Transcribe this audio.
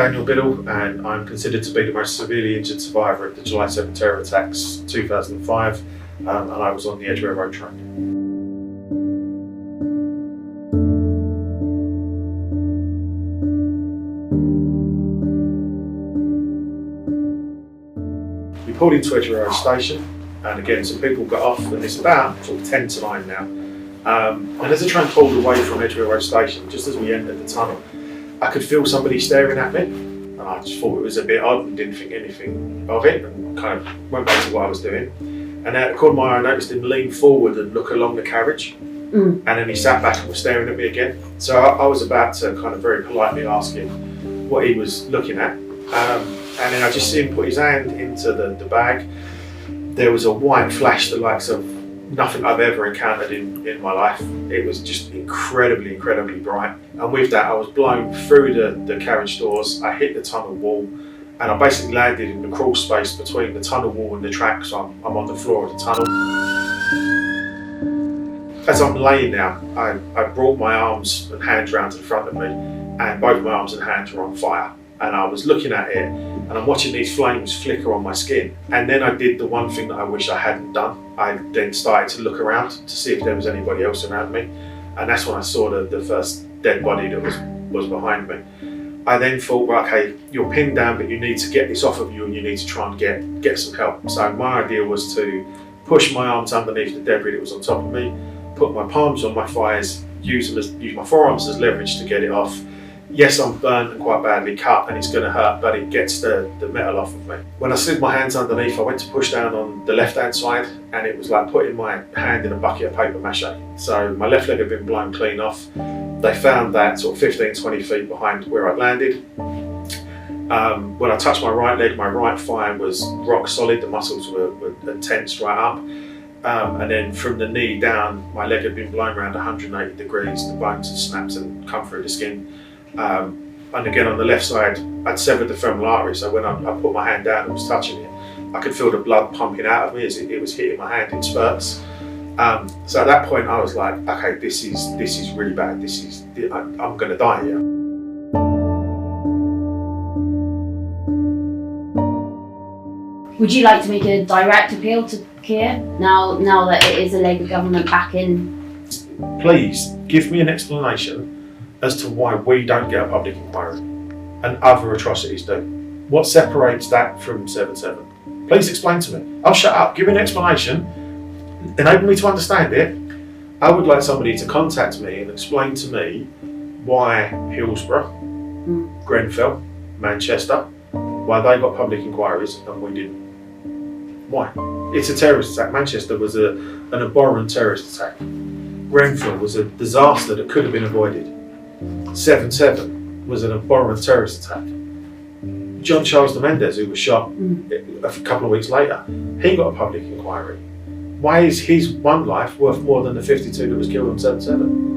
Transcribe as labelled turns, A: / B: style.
A: Daniel Biddle, and I'm considered to be the most severely injured survivor of the July 7 terror attacks 2005, and I was on the Edgware Road train. We pulled into Edgware Road station, and again some people got off, and it's about sort of 10 to 9 now. And as the train pulled away from Edgware Road station, just as we entered the tunnel, I could feel somebody staring at me, and I just thought it was a bit odd and didn't think anything of it, and kind of went back to what I was doing. And out of the corner of my eye, I noticed him lean forward and look along the carriage, and then he sat back and was staring at me again. So I was about to kind of very politely ask him what he was looking at, and then I just see him put his hand into the bag. There was a white flash, the likes of nothing I've ever encountered in my life. It was just incredibly bright. And with that, I was blown through the carriage doors. I hit the tunnel wall, and I basically landed in the crawl space between the tunnel wall and the track, so I'm on the floor of the tunnel. As I'm laying there, I brought my arms and hands round to the front of me, and both my arms and hands were on fire. And I was looking at it, and I'm watching these flames flicker on my skin. And then I did the one thing that I wish I hadn't done. I then started to look around to see if there was anybody else around me. And that's when I saw the first dead body that was behind me. I then thought, well, okay, you're pinned down, but you need to get this off of you, and you need to try and get some help. So my idea was to push my arms underneath the debris that was on top of me, put my palms on my thighs, use my forearms as leverage to get it off. Yes, I'm burnt and quite badly cut, and it's going to hurt, but it gets the metal off of me. When I slid my hands underneath, I went to push down on the left-hand side, and it was like putting my hand in a bucket of paper mache. So my left leg had been blown clean off. They found that sort of 15, 20 feet behind where I'd landed. When I touched my right leg, my right thigh was rock solid. The muscles were tensed right up. And then from the knee down, my leg had been blown around 180 degrees. The bones had snapped and come through the skin. And again on the left side, I'd severed the femoral artery, so when I put my hand down and was touching it, I could feel the blood pumping out of me as it was hitting my hand in spurts. So at that point I was like, okay, this is really bad. I'm going to die here.
B: Would you like to make a direct appeal to Keir now that it is a Labour government back in?
A: Please give me an explanation as to why we don't get a public inquiry and other atrocities do. What separates that from 7/7? Please explain to me. I'll shut up. Give me an explanation. Enable me to understand it. I would like somebody to contact me and explain to me why Hillsborough, Grenfell, Manchester, why they got public inquiries and we didn't. Why? It's a terrorist attack. Manchester was an abhorrent terrorist attack. Grenfell was a disaster that could have been avoided. 7/7 was an abhorrent terrorist attack. John Charles de Mendes, who was shot a couple of weeks later, he got a public inquiry. Why is his one life worth more than the 52 that was killed on 7/7?